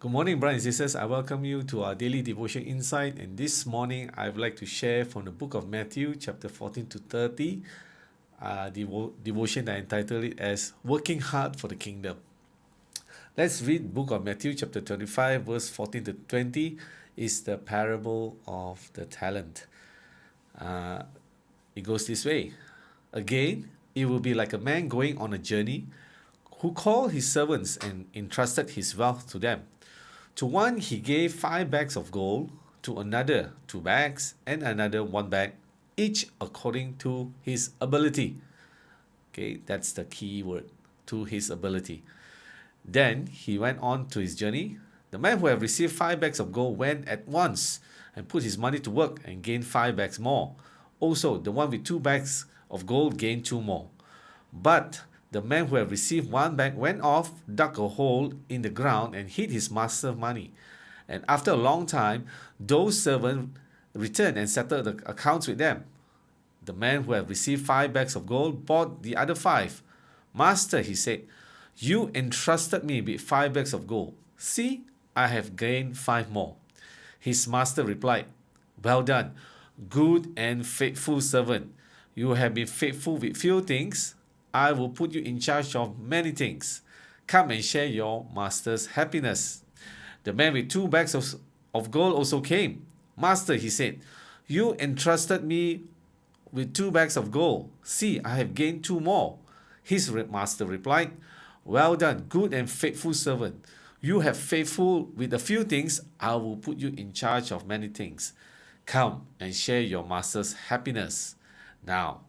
Good morning, brothers and sisters. I welcome you to our daily devotion insight. And this morning, I would like to share from the book of Matthew, chapter 14 to 30, devotion I entitled it as Working Hard for the Kingdom. Let's read book of Matthew, chapter 25, verse 14 to 20, is the parable of the talent. It goes this way. Again, it will be like a man going on a journey who called his servants and entrusted his wealth to them. To one he gave 5 bags of gold, to another 2 bags, and another 1 bag, each according to his ability. Okay, that's the key word, to his ability. Then he went on to his journey. The man who had received 5 bags of gold went at once and put his money to work and gained 5 bags more. Also, the one with 2 bags of gold gained 2 more. But the man who had received 1 bag went off, dug a hole in the ground, and hid his master's money. And after a long time, those servants returned and settled the accounts with them. The man who had received 5 bags of gold bought the other 5. Master, he said, you entrusted me with 5 bags of gold. See, I have gained 5 more. His master replied, well done, good and faithful servant. You have been faithful with few things. I will put you in charge of many things. Come and share your master's happiness. The man with 2 bags of gold also came. Master, he said, you entrusted me with 2 bags of gold. See, I have gained 2 more. His master replied, well done, good and faithful servant. You have faithful with a few things. I will put you in charge of many things. Come and share your master's happiness. Now,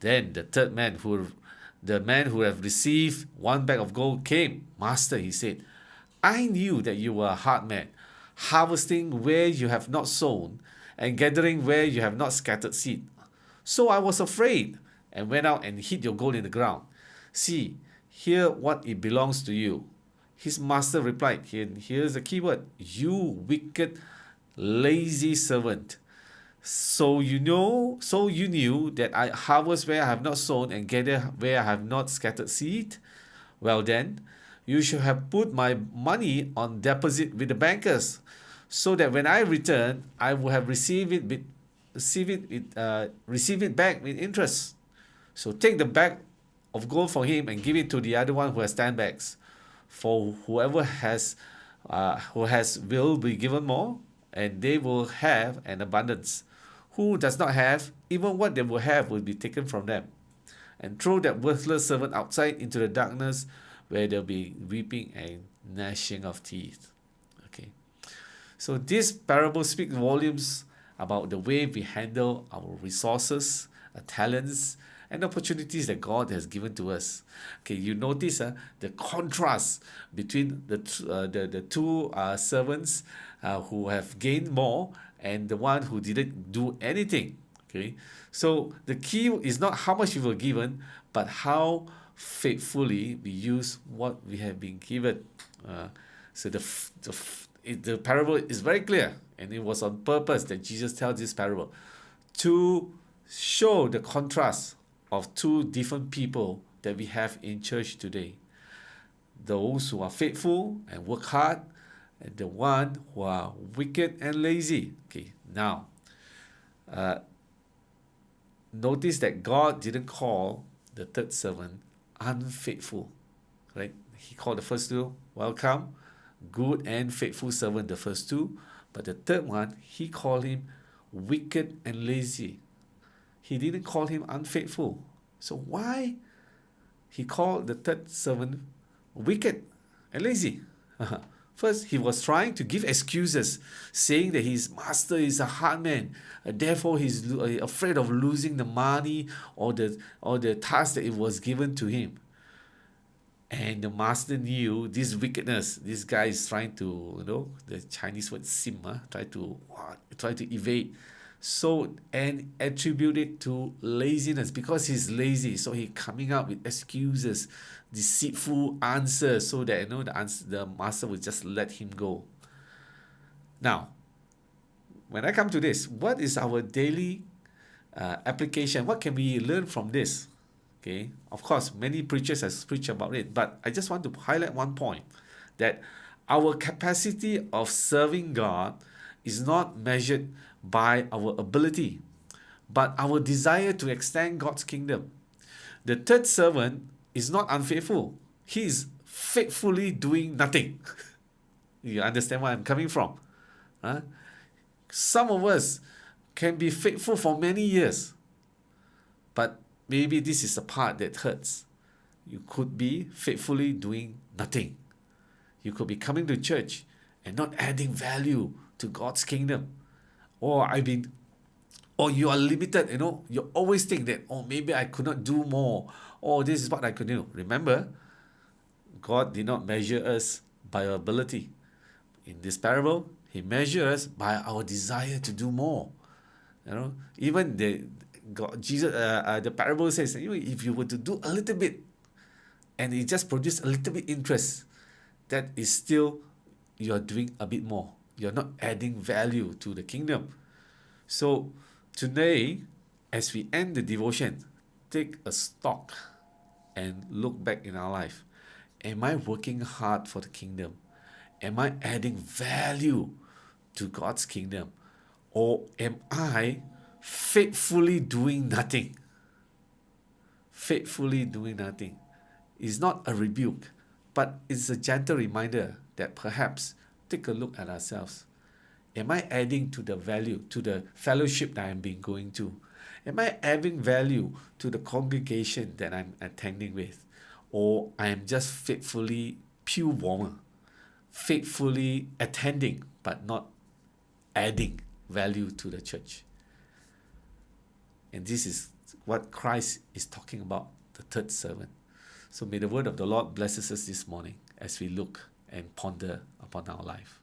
then the man who had received 1 bag of gold came. Master, he said, I knew that you were a hard man, harvesting where you have not sown, and gathering where you have not scattered seed. So I was afraid, and went out and hid your gold in the ground. See, here what it belongs to you. His master replied, here's the key word, you wicked, lazy servant. So you knew that I harvest where I have not sown and gather where I have not scattered seed? Well then, you should have put my money on deposit with the bankers, so that when I return, I will have receive it back with interest. So take the bag of gold from him and give it to the other one who has 10 bags. For whoever has will be given more, and they will have an abundance. Who does not have, even what they will have will be taken from them. And throw that worthless servant outside into the darkness, where there will be weeping and gnashing of teeth. Okay. So this parable speaks volumes about the way we handle our resources, our talents, and opportunities that God has given to us. Okay, you notice the contrast between the two servants who have gained more and the one who didn't do anything. Okay, so the key is not how much we were given, but how faithfully we use what we have been given. So the parable is very clear, and it was on purpose that Jesus tells this parable to show the contrast of 2 different people that we have in church today. Those who are faithful and work hard, and the one who are wicked and lazy. Okay, now, notice that God didn't call the third servant unfaithful, right? He called the first 2, welcome, good and faithful servant, the first 2. But the third one, he called him wicked and lazy. He didn't call him unfaithful. So why he called the third servant wicked and lazy? First, he was trying to give excuses, saying that his master is a hard man, therefore he's afraid of losing the money or the task that it was given to him. And the master knew this wickedness. This guy is trying to, the Chinese word sim, try to evade. So, and attribute it to laziness, because he's lazy. So he coming up with excuses, deceitful answers, so that the master will just let him go. Now, when I come to this, what is our daily application? What can we learn from this? Okay, of course, many preachers have preached about it, but I just want to highlight one point, that Our capacity of serving God is not measured by our ability, but our desire to extend God's kingdom. The third servant is not unfaithful. He is faithfully doing nothing. You understand where I'm coming from? Huh? Some of us can be faithful for many years, but maybe this is the part that hurts. You could be faithfully doing nothing. You could be coming to church and not adding value to God's kingdom. Or or you are limited, you always think that, oh, maybe I could not do more. Oh, this is what I could do. Remember, God did not measure us by our ability. In this parable, He measures us by our desire to do more. Even the parable says, if you were to do a little bit, and it just produces a little bit interest, that is still, you're doing a bit more. You're not adding value to the kingdom. So today, as we end the devotion, take a stock and look back in our life. Am I working hard for the kingdom? Am I adding value to God's kingdom? Or am I faithfully doing nothing? Faithfully doing nothing. It's not a rebuke, but it's a gentle reminder that perhaps take a look at ourselves. Am I adding to the value, to the fellowship that I'm been going to? Am I adding value to the congregation that I'm attending with? Or I am just faithfully pew warmer, faithfully attending, but not adding value to the church? And this is what Christ is talking about, the third servant. So may the word of the Lord bless us this morning as we look and ponder upon our life.